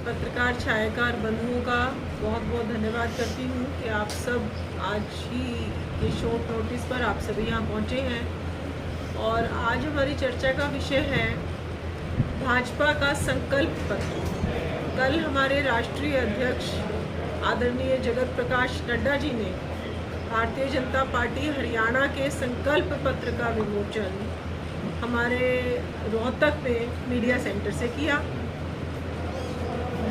पत्रकार छायाकार बंधुओं का बहुत बहुत धन्यवाद करती हूँ कि आप सब आज ही ये शॉर्ट नोटिस पर आप सभी यहाँ पहुँचे हैं। और आज हमारी चर्चा का विषय है भाजपा का संकल्प पत्र। कल हमारे राष्ट्रीय अध्यक्ष आदरणीय जगत प्रकाश नड्डा जी ने भारतीय जनता पार्टी हरियाणा के संकल्प पत्र का विमोचन हमारे रोहतक में मीडिया सेंटर से किया।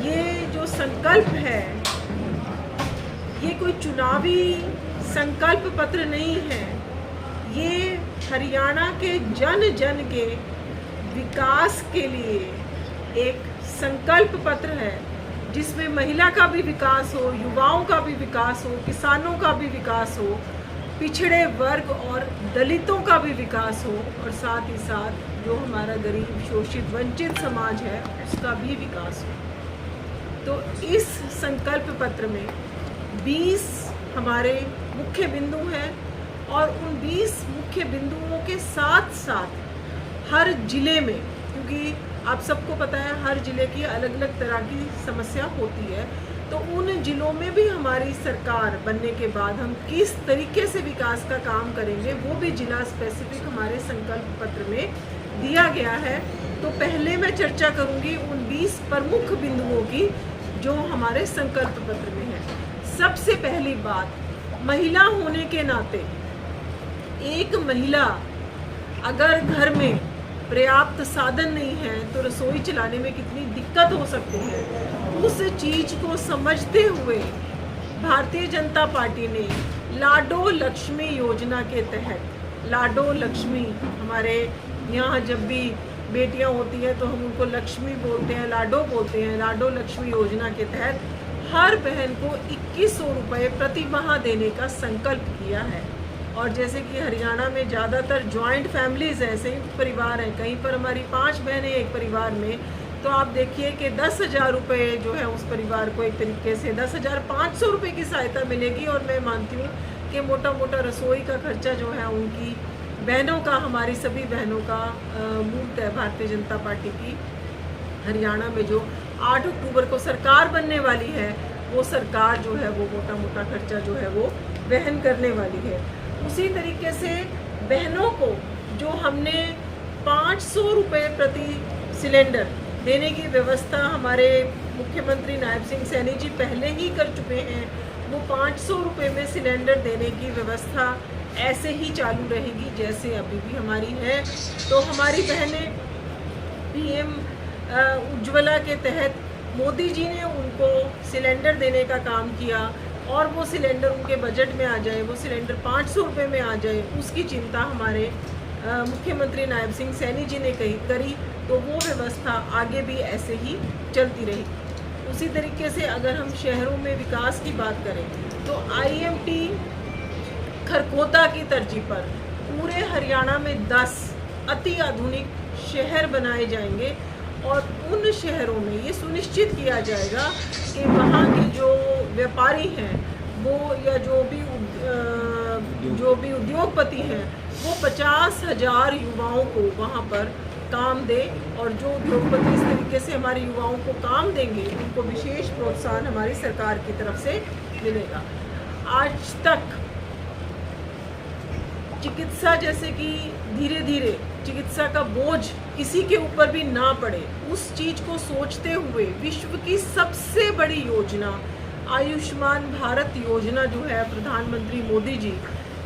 ये जो संकल्प है ये कोई चुनावी संकल्प पत्र नहीं है, ये हरियाणा के जन जन के विकास के लिए एक संकल्प पत्र है जिसमें महिला का भी विकास हो, युवाओं का भी विकास हो, किसानों का भी विकास हो, पिछड़े वर्ग और दलितों का भी विकास हो और साथ ही साथ जो हमारा गरीब शोषित वंचित समाज है उसका भी विकास हो। तो इस संकल्प पत्र में 20 हमारे मुख्य बिंदु हैं और उन 20 मुख्य बिंदुओं के साथ साथ हर जिले में, क्योंकि आप सबको पता है हर जिले की अलग अलग तरह की समस्या होती है, तो उन जिलों में भी हमारी सरकार बनने के बाद हम किस तरीके से विकास का काम करेंगे वो भी जिला स्पेसिफिक हमारे संकल्प पत्र में दिया गया है। तो पहले मैं चर्चा करूंगी उन 20 प्रमुख बिंदुओं की जो हमारे संकल्प पत्र में है। सबसे पहली बात, महिला होने के नाते एक महिला अगर घर में पर्याप्त साधन नहीं है तो रसोई चलाने में कितनी दिक्कत हो सकती है, उस चीज को समझते हुए भारतीय जनता पार्टी ने लाडो लक्ष्मी योजना के तहत, लाडो लक्ष्मी हमारे यहाँ जब भी बेटियां होती है तो हम उनको लक्ष्मी बोलते हैं, लाडो बोलते हैं, लाडो लक्ष्मी योजना के तहत हर बहन को 2100 रुपये प्रति माह देने का संकल्प किया है। और जैसे कि हरियाणा में ज़्यादातर जॉइंट फैमिलीज़ हैं, संयुक्त परिवार हैं, कहीं पर हमारी 5 बहनें एक परिवार में, तो आप देखिए कि 10,000 रुपये जो है उस परिवार को एक तरीके से 10,500 रुपये की सहायता मिलेगी। और मैं मानती हूँ कि मोटा मोटा रसोई का खर्चा जो है उनकी बहनों का, हमारी सभी बहनों का मूल है। भारतीय जनता पार्टी की हरियाणा में जो 8 अक्टूबर को सरकार बनने वाली है वो सरकार जो है वो मोटा मोटा खर्चा जो है वो वहन करने वाली है। उसी तरीके से बहनों को जो हमने 500 रुपये प्रति सिलेंडर देने की व्यवस्था हमारे मुख्यमंत्री नायब सिंह सैनी जी पहले ही कर चुके हैं, वो 500 रुपये में सिलेंडर देने की व्यवस्था ऐसे ही चालू रहेगी जैसे अभी भी हमारी है। तो हमारी बहनें पीएम उज्ज्वला के तहत मोदी जी ने उनको सिलेंडर देने का काम किया और वो सिलेंडर उनके बजट में आ जाए, वो सिलेंडर 500 रुपये में आ जाए, उसकी चिंता हमारे मुख्यमंत्री नायब सिंह सैनी जी ने करी। तो वो व्यवस्था आगे भी ऐसे ही चलती रहेगी। उसी तरीके से अगर हम शहरों में विकास की बात करें तो IMT खरकोता की तरजीह पर पूरे हरियाणा में 10 अति आधुनिक शहर बनाए जाएंगे और उन शहरों में ये सुनिश्चित किया जाएगा कि वहाँ के जो व्यापारी हैं वो या जो भी उद्योगपति हैं वो 50,000 युवाओं को वहाँ पर काम दे। और जो उद्योगपति इस तरीके से हमारे युवाओं को काम देंगे उनको विशेष प्रोत्साहन हमारी सरकार की तरफ से मिलेगा। आज तक चिकित्सा, जैसे कि धीरे धीरे चिकित्सा का बोझ किसी के ऊपर भी ना पड़े, उस चीज को सोचते हुए विश्व की सबसे बड़ी योजना आयुष्मान भारत योजना जो है प्रधानमंत्री मोदी जी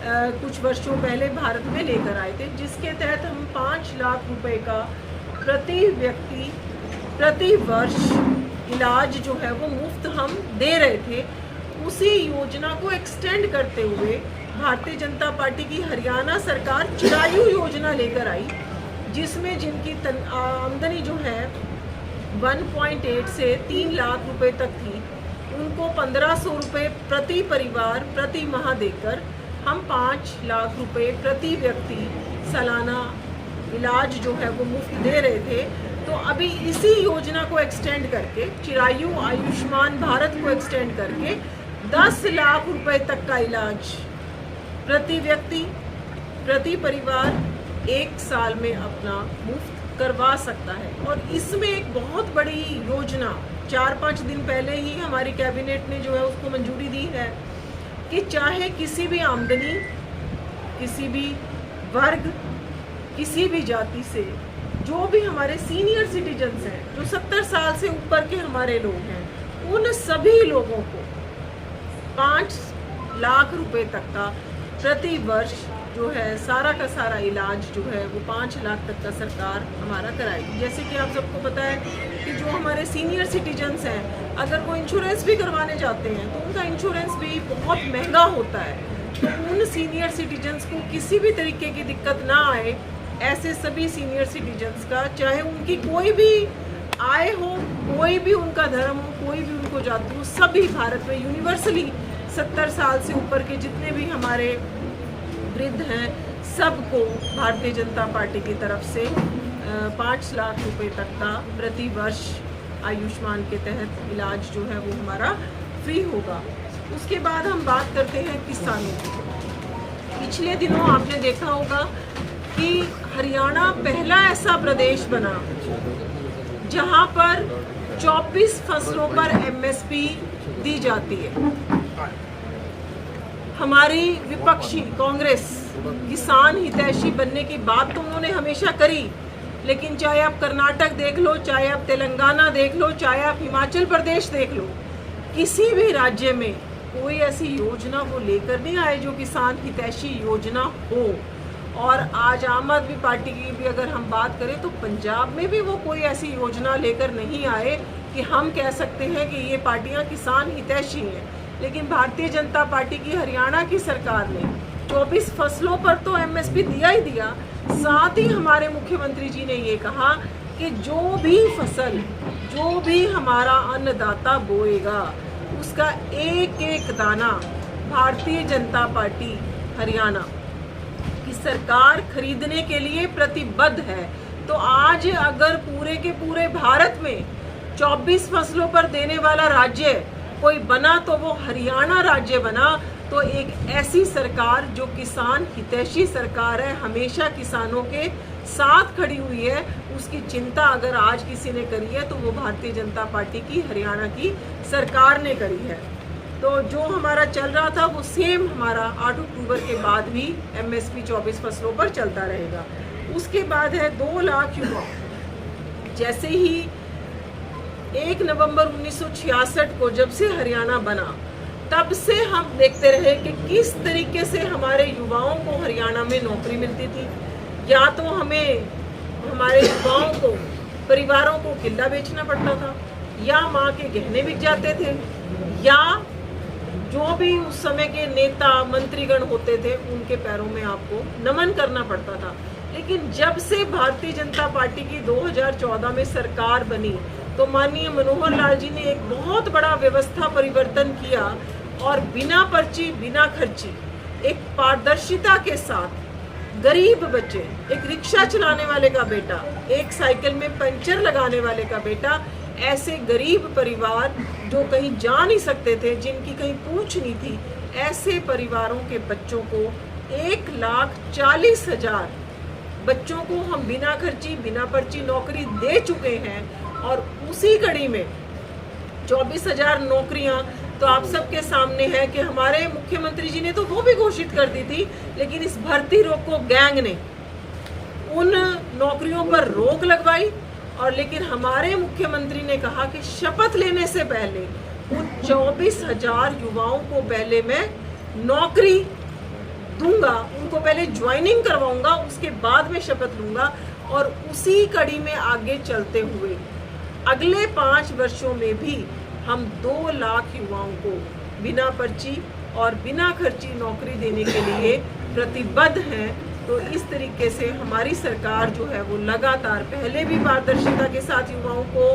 कुछ वर्षों पहले भारत में लेकर आए थे, जिसके तहत हम 5 लाख रुपए का प्रति व्यक्ति प्रति वर्ष इलाज जो है वो मुफ्त हम दे रहे थे। उसी योजना को एक्सटेंड करते हुए भारतीय जनता पार्टी की हरियाणा सरकार चिरायु योजना लेकर आई, जिसमें जिनकी आमदनी जो है 1.8 से 3 लाख रुपए तक थी उनको 1500 रुपये प्रति परिवार प्रति माह देकर हम 5 लाख रुपए प्रति व्यक्ति सालाना इलाज जो है वो मुफ्त दे रहे थे। तो अभी इसी योजना को एक्सटेंड करके, चिरायु आयुष्मान भारत को एक्सटेंड करके 10 लाख रुपए तक का इलाज प्रति व्यक्ति प्रति परिवार 1 साल में अपना मुफ्त करवा सकता है। और इसमें एक बहुत बड़ी योजना 4-5 दिन पहले ही हमारी कैबिनेट ने जो है उसको मंजूरी दी है कि चाहे किसी भी आमदनी, किसी भी वर्ग, किसी भी जाति से जो भी हमारे सीनियर सिटीजन्स हैं, जो 70 साल से ऊपर के हमारे लोग हैं, उन सभी लोगों को 5 लाख रुपए तक का प्रति वर्ष जो है सारा का सारा इलाज जो है वो 5 लाख तक का सरकार हमारा कराएगी। जैसे कि आप सबको पता है कि जो हमारे सीनियर सिटीजन्स हैं, अगर वो इंश्योरेंस भी करवाने जाते हैं तो उनका इंश्योरेंस भी बहुत महंगा होता है। तो उन सीनियर सिटीजन्स को किसी भी तरीके की दिक्कत ना आए, ऐसे सभी सीनियर सिटीजन्स का, चाहे उनकी कोई भी आय हो, कोई भी उनका धर्म हो, कोई भी उनको जाति हो, सभी भारत में यूनिवर्सली 70 साल से ऊपर के जितने भी हमारे वृद्ध हैं, सबको भारतीय जनता पार्टी की तरफ से 5 लाख रुपए तक का प्रति वर्ष आयुष्मान के तहत इलाज जो है वो हमारा फ्री होगा। उसके बाद हम बात करते हैं किसानों की। पिछले दिनों आपने देखा होगा कि हरियाणा पहला ऐसा प्रदेश बना जहां पर 24 फसलों पर एमएसपी दी जाती है। हमारी विपक्षी कांग्रेस किसान हितैषी बनने की बात तो उन्होंने हमेशा करी, लेकिन चाहे आप कर्नाटक देख लो, चाहे आप तेलंगाना देख लो, चाहे आप हिमाचल प्रदेश देख लो, किसी भी राज्य में कोई ऐसी योजना वो लेकर नहीं आए जो किसान हितैषी योजना हो। और आज आम आदमी पार्टी की भी अगर हम बात करें तो पंजाब में भी वो कोई ऐसी योजना लेकर नहीं आए कि हम कह सकते हैं कि ये पार्टियां किसान हितैषी हैं। लेकिन भारतीय जनता पार्टी की हरियाणा की सरकार ने 24 फसलों पर तो एमएसपी दिया ही दिया, साथ ही हमारे मुख्यमंत्री जी ने ये कहा कि जो भी फसल, जो भी हमारा अन्नदाता बोएगा उसका एक एक दाना भारतीय जनता पार्टी हरियाणा की सरकार खरीदने के लिए प्रतिबद्ध है। तो आज अगर पूरे के पूरे भारत में 24 फसलों पर देने वाला राज्य कोई बना तो वो हरियाणा राज्य बना। तो एक ऐसी सरकार जो किसान हितैषी सरकार है, हमेशा किसानों के साथ खड़ी हुई है, उसकी चिंता अगर आज किसी ने करी है तो वो भारतीय जनता पार्टी की हरियाणा की सरकार ने करी है। तो जो हमारा चल रहा था वो सेम हमारा 8 अक्टूबर के बाद भी एमएसपी 24 फसलों पर चलता रहेगा। उसके बाद है 2 लाख युवा। जैसे ही 1 नवंबर 1966 को जब से हरियाणा बना, तब से हम देखते रहे कि किस तरीके से हमारे युवाओं को हरियाणा में नौकरी मिलती थी। या तो हमें हमारे युवाओं को, परिवारों को किला बेचना पड़ता था, या माँ के गहने बिक जाते थे, या जो भी उस समय के नेता मंत्रीगण होते थे उनके पैरों में आपको नमन करना पड़ता था। लेकिन जब से भारतीय जनता पार्टी की 2014 में सरकार बनी तो माननीय मनोहर लाल जी ने एक बहुत बड़ा व्यवस्था परिवर्तन किया और बिना पर्ची, बिना खर्ची, एक पारदर्शिता के साथ गरीब बच्चे, एक रिक्शा चलाने वाले का बेटा, एक साइकिल में पंचर लगाने वाले का बेटा, ऐसे गरीब परिवार जो कहीं जा नहीं सकते थे, जिनकी कहीं पूछ नहीं थी, ऐसे परिवारों के बच्चों को 1,40,000 बच्चों को हम बिना खर्ची, बिना पर्ची नौकरी दे चुके हैं। और उसी कड़ी में 24,000 नौकरियां तो आप सबके सामने है कि हमारे मुख्यमंत्री जी ने तो वो भी घोषित कर दी थी, लेकिन इस भर्ती रोको गैंग ने उन नौकरियों पर रोक लगवाई। और लेकिन हमारे मुख्यमंत्री ने कहा कि शपथ लेने से पहले उन 24,000 युवाओं को पहले मैं नौकरी दूंगा, उनको पहले ज्वाइनिंग करवाऊंगा, उसके बाद में शपथ लूंगा। और उसी कड़ी में आगे चलते हुए अगले 5 वर्षों में भी हम 2 लाख युवाओं को बिना पर्ची और बिना खर्ची नौकरी देने के लिए प्रतिबद्ध हैं। तो इस तरीके से हमारी सरकार जो है वो लगातार पहले भी पारदर्शिता के साथ युवाओं को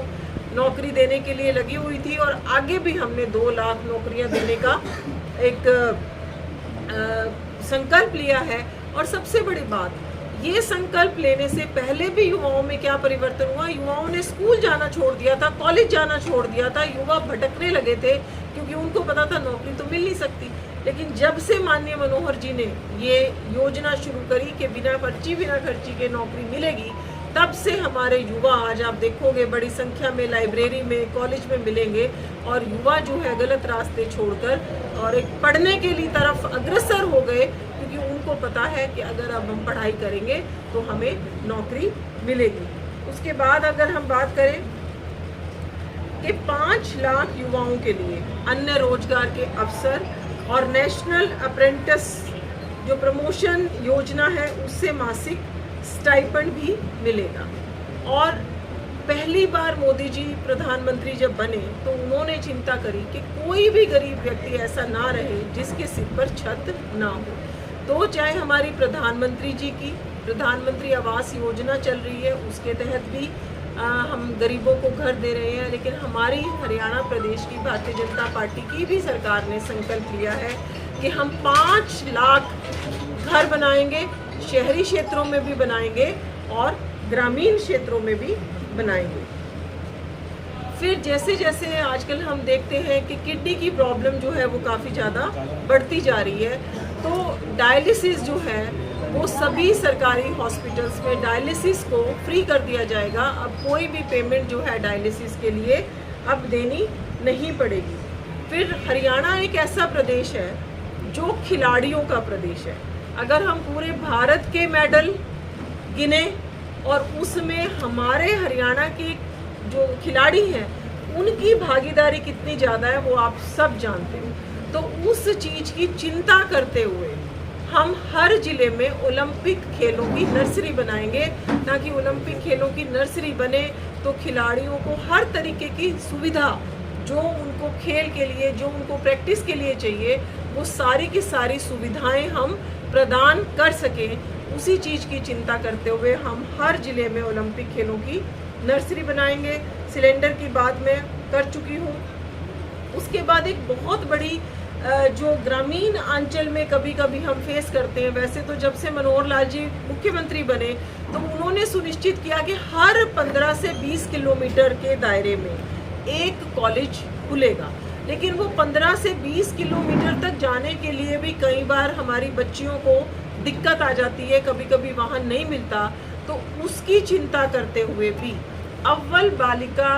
नौकरी देने के लिए लगी हुई थी और आगे भी हमने 2 लाख नौकरियां देने का एक संकल्प लिया है। और सबसे बड़ी बात, ये संकल्प लेने से पहले भी युवाओं में क्या परिवर्तन हुआ, युवाओं ने स्कूल जाना छोड़ दिया था, कॉलेज जाना छोड़ दिया था, युवा भटकने लगे थे क्योंकि उनको पता था नौकरी तो मिल नहीं सकती। लेकिन जब से माननीय मनोहर जी ने ये योजना शुरू करी कि बिना पर्ची, बिना खर्ची के नौकरी मिलेगी, तब से हमारे युवा, आज आप देखोगे बड़ी संख्या में लाइब्रेरी में, कॉलेज में मिलेंगे, और युवा जो है गलत रास्ते छोड़कर और एक पढ़ने के लिए तरफ अग्रसर हो गए, क्योंकि उनको पता है कि अगर अब हम पढ़ाई करेंगे तो हमें नौकरी मिलेगी। उसके बाद अगर हम बात करें कि 5 लाख युवाओं के लिए अन्य रोजगार के अवसर और नेशनल अप्रेंटिस जो प्रमोशन योजना है उससे मासिक स्टाइपेंड भी मिलेगा। और पहली बार मोदी जी प्रधानमंत्री जब बने तो उन्होंने चिंता करी कि कोई भी गरीब व्यक्ति ऐसा ना रहे जिसके सिर पर छत ना हो। तो चाहे हमारी प्रधानमंत्री जी की प्रधानमंत्री आवास योजना चल रही है, उसके तहत भी हम गरीबों को घर दे रहे हैं, लेकिन हमारी हरियाणा प्रदेश की भारतीय जनता पार्टी की भी सरकार ने संकल्प लिया है कि हम 5 लाख घर बनाएंगे, शहरी क्षेत्रों में भी बनाएंगे और ग्रामीण क्षेत्रों में भी बनाएंगे। फिर जैसे जैसे आजकल हम देखते हैं कि किडनी की प्रॉब्लम जो है वो काफ़ी ज़्यादा बढ़ती जा रही है, तो डायलिसिस जो है वो सभी सरकारी हॉस्पिटल्स में डायलिसिस को फ्री कर दिया जाएगा। अब कोई भी पेमेंट जो है डायलिसिस के लिए अब देनी नहीं पड़ेगी। फिर हरियाणा एक ऐसा प्रदेश है जो खिलाड़ियों का प्रदेश है। अगर हम पूरे भारत के मेडल गिने और उसमें हमारे हरियाणा के जो खिलाड़ी हैं उनकी भागीदारी कितनी ज़्यादा है वो आप सब जानते हो। तो उस चीज़ की चिंता करते हुए हम हर जिले में ओलंपिक खेलों की नर्सरी बनाएंगे, ताकि ओलंपिक खेलों की नर्सरी बने तो खिलाड़ियों को हर तरीके की सुविधा जो उनको खेल के लिए, जो उनको प्रैक्टिस के लिए चाहिए, वो सारी की सारी सुविधाएं हम प्रदान कर सकें। उसी चीज़ की चिंता करते हुए हम हर जिले में ओलंपिक खेलों की नर्सरी बनाएंगे। सिलेंडर की बात मैं कर चुकी हूँ। उसके बाद एक बहुत बड़ी जो ग्रामीण अंचल में कभी कभी हम फेस करते हैं, वैसे तो जब से मनोहर लाल जी मुख्यमंत्री बने तो उन्होंने सुनिश्चित किया कि हर 15 से 20 किलोमीटर के दायरे में एक कॉलेज खुलेगा, लेकिन वो 15 से 20 किलोमीटर तक जाने के लिए भी कई बार हमारी बच्चियों को दिक्कत आ जाती है, कभी कभी वाहन नहीं मिलता। तो उसकी चिंता करते हुए भी अव्वल बालिका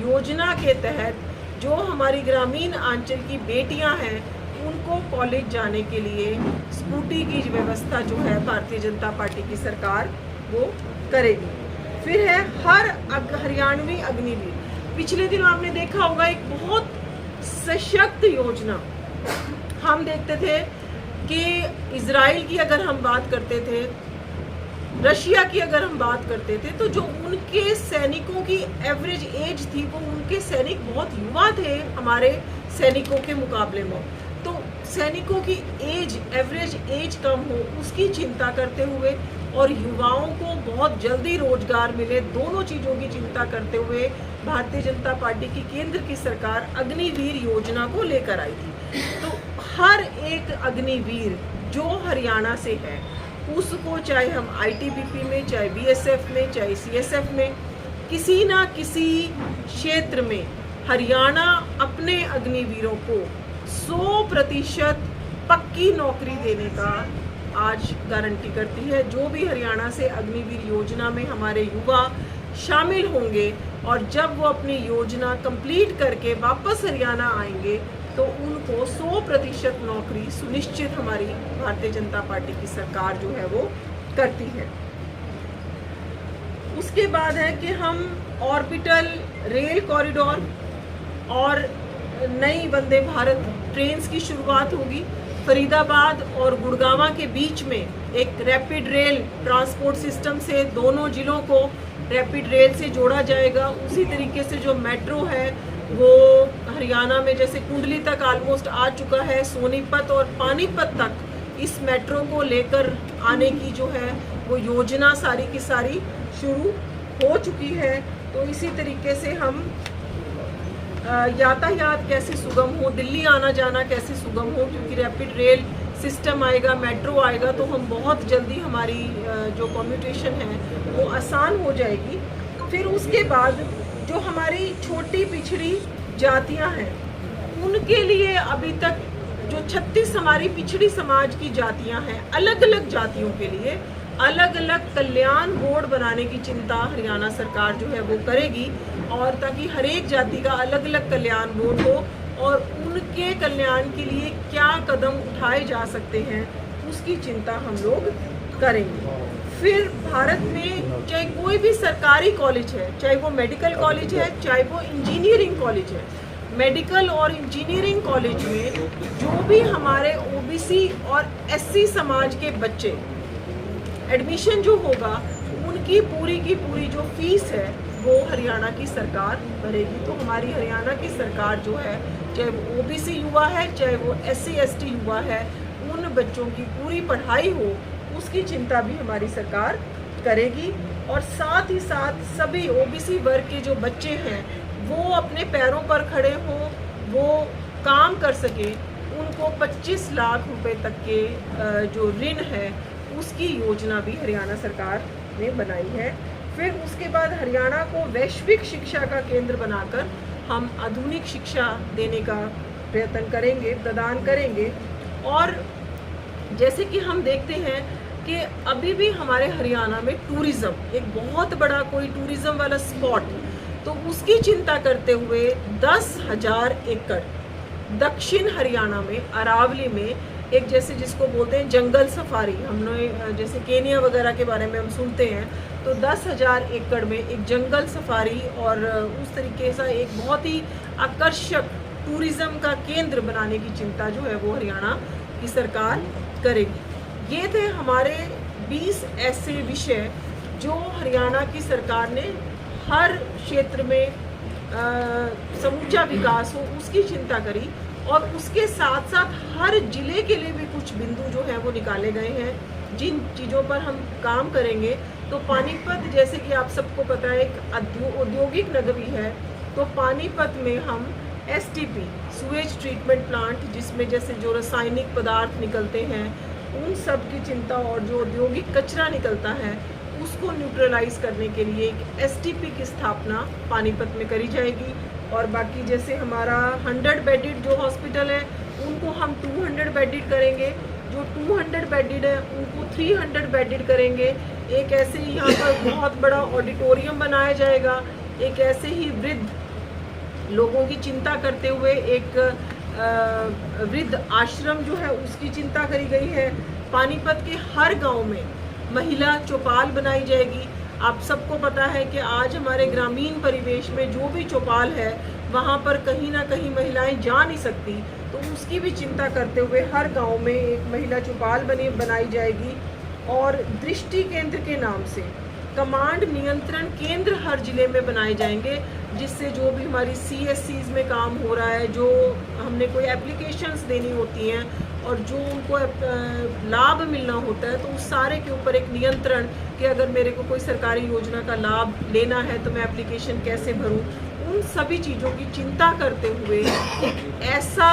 योजना के तहत जो हमारी ग्रामीण अंचल की बेटियां हैं उनको कॉलेज जाने के लिए स्कूटी की व्यवस्था जो है भारतीय जनता पार्टी की सरकार वो करेगी। फिर है हर हरियाणवी अग्निवीर। पिछले दिनों आपने देखा होगा एक बहुत सशक्त योजना हम देखते थे कि इजराइल की अगर हम बात करते थे, रशिया की अगर हम बात करते थे, तो जो उनके सैनिकों की एवरेज एज थी वो उनके सैनिक बहुत युवा थे हमारे सैनिकों के मुकाबले में। तो सैनिकों की एज, एवरेज एज कम हो उसकी चिंता करते हुए और युवाओं को बहुत जल्दी रोजगार मिले, दोनों चीज़ों की चिंता करते हुए भारतीय जनता पार्टी की केंद्र की सरकार अग्निवीर योजना को लेकर आई थी। तो हर एक अग्निवीर जो हरियाणा से है उसको, चाहे हम आईटीबीपी में, चाहे बीएसएफ में, चाहे सीएसएफ में, किसी ना किसी क्षेत्र में हरियाणा अपने अग्निवीरों को 100% पक्की नौकरी देने का आज गारंटी करती है। जो भी हरियाणा से अग्निवीर योजना में हमारे युवा शामिल होंगे और जब वो अपनी योजना कंप्लीट करके वापस हरियाणा आएंगे तो उनको 100% नौकरी सुनिश्चित हमारी भारतीय जनता पार्टी की सरकार जो है वो करती है। उसके बाद है कि हम ऑर्बिटल रेल कॉरिडोर और नई वंदे भारत ट्रेन्स की शुरुआत होगी। फरीदाबाद और गुड़गांव के बीच में एक रैपिड रेल ट्रांसपोर्ट सिस्टम से दोनों जिलों को रैपिड रेल से जोड़ा जाएगा। उसी तरीके से जो मेट्रो है वो हरियाणा में जैसे कुंडली तक ऑलमोस्ट आ चुका है, सोनीपत और पानीपत तक इस मेट्रो को लेकर आने की जो है वो योजना सारी की सारी शुरू हो चुकी है। तो इसी तरीके से हम यातायात कैसे सुगम हो, दिल्ली आना जाना कैसे सुगम हो, क्योंकि रैपिड रेल सिस्टम आएगा, मेट्रो आएगा तो हम बहुत जल्दी हमारी जो कम्यूटेशन है वो आसान हो जाएगी। फिर उसके बाद जो हमारी छोटी पिछड़ी जातियां हैं उनके लिए अभी तक जो 36 हमारी पिछड़ी समाज की जातियां हैं, अलग अलग जातियों के लिए अलग अलग कल्याण बोर्ड बनाने की चिंता हरियाणा सरकार जो है वो करेगी, और ताकि हर एक जाति का अलग अलग कल्याण बोर्ड हो और उनके कल्याण के लिए क्या कदम उठाए जा सकते हैं उसकी चिंता हम लोग करेंगे। फिर भारत में चाहे कोई भी सरकारी कॉलेज है, चाहे वो मेडिकल कॉलेज है, चाहे वो इंजीनियरिंग कॉलेज है, मेडिकल और इंजीनियरिंग कॉलेज में जो भी हमारे ओबीसी और एससी समाज के बच्चे एडमिशन जो होगा, उनकी पूरी की पूरी जो फीस है वो हरियाणा की सरकार भरेगी। तो हमारी हरियाणा की सरकार जो है, चाहे वो ओबीसी युवा है, चाहे वो एससी एसटी युवा है, उन बच्चों की पूरी पढ़ाई हो उसकी चिंता भी हमारी सरकार करेगी। और साथ ही साथ सभी ओबीसी वर्ग के जो बच्चे हैं वो अपने पैरों पर खड़े हों, वो काम कर सके, उनको 25 लाख रुपए तक के जो ऋण है उसकी योजना भी हरियाणा सरकार ने बनाई है। फिर उसके बाद हरियाणा को वैश्विक शिक्षा का केंद्र बनाकर हम आधुनिक शिक्षा देने का प्रयत्न करेंगे, प्रदान करेंगे। और जैसे कि हम देखते हैं कि अभी भी हमारे हरियाणा में टूरिज़्म एक बहुत बड़ा कोई टूरिज़्म वाला स्पॉट, तो उसकी चिंता करते हुए 10,000 एकड़ दक्षिण हरियाणा में अरावली में एक, जैसे जिसको बोलते हैं जंगल सफारी, हमने जैसे केनिया वगैरह के बारे में हम सुनते हैं, तो 10,000 एकड़ में एक जंगल सफारी और उस तरीके से एक बहुत ही आकर्षक टूरिज़्म का केंद्र बनाने की चिंता जो है वो हरियाणा की सरकार करेगी। ये थे हमारे 20 ऐसे विषय जो हरियाणा की सरकार ने हर क्षेत्र में समूचा विकास हो उसकी चिंता करी, और उसके साथ साथ हर जिले के लिए भी कुछ बिंदु जो है वो निकाले गए हैं जिन चीज़ों पर हम काम करेंगे। तो पानीपत, जैसे कि आप सबको पता है, एक औद्योगिक नगरी है, तो पानीपत में हम एसटीपी सुएज ट्रीटमेंट प्लांट, जिसमें जैसे जो रासायनिक पदार्थ निकलते हैं उन सब की चिंता, और जो औद्योगिक कचरा निकलता है उसको न्यूट्रलाइज करने के लिए एक एसटीपी की स्थापना पानीपत में करी जाएगी। और बाकी जैसे हमारा 100 बेडेड जो हॉस्पिटल है उनको हम 200 बेडेड करेंगे, जो 200 बेडेड है उनको 300 बेडेड करेंगे। एक ऐसे ही यहाँ पर बहुत बड़ा ऑडिटोरियम बनाया जाएगा। एक ऐसे ही वृद्ध लोगों की चिंता करते हुए एक वृद्ध आश्रम जो है उसकी चिंता करी गई है। पानीपत के हर गांव में महिला चौपाल बनाई जाएगी। आप सबको पता है कि आज हमारे ग्रामीण परिवेश में जो भी चौपाल है वहाँ पर कहीं ना कहीं महिलाएं जा नहीं सकती, तो उसकी भी चिंता करते हुए हर गांव में एक महिला चौपाल बनाई जाएगी। और दृष्टि केंद्र के नाम से कमांड नियंत्रण केंद्र हर जिले में बनाए जाएंगे, जिससे जो भी हमारी सीएससीज में काम हो रहा है, जो हमने कोई एप्लीकेशंस देनी होती हैं और जो उनको लाभ मिलना होता है, तो उस सारे के ऊपर एक नियंत्रण कि अगर मेरे को कोई सरकारी योजना का लाभ लेना है तो मैं एप्लीकेशन कैसे भरूं, उन सभी चीज़ों की चिंता करते हुए एक ऐसा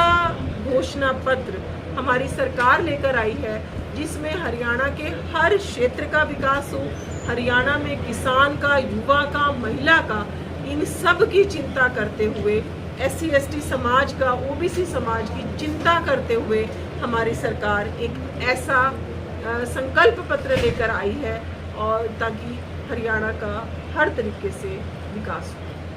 घोषणा पत्र हमारी सरकार लेकर आई है जिसमें हरियाणा के हर क्षेत्र का विकास हो, हरियाणा में किसान का, युवा का, महिला का, इन सब की चिंता करते हुए एससी एसटी समाज का, ओबीसी समाज की चिंता करते हुए हमारी सरकार एक ऐसा संकल्प पत्र लेकर आई है, और ताकि हरियाणा का हर तरीके से विकास हो।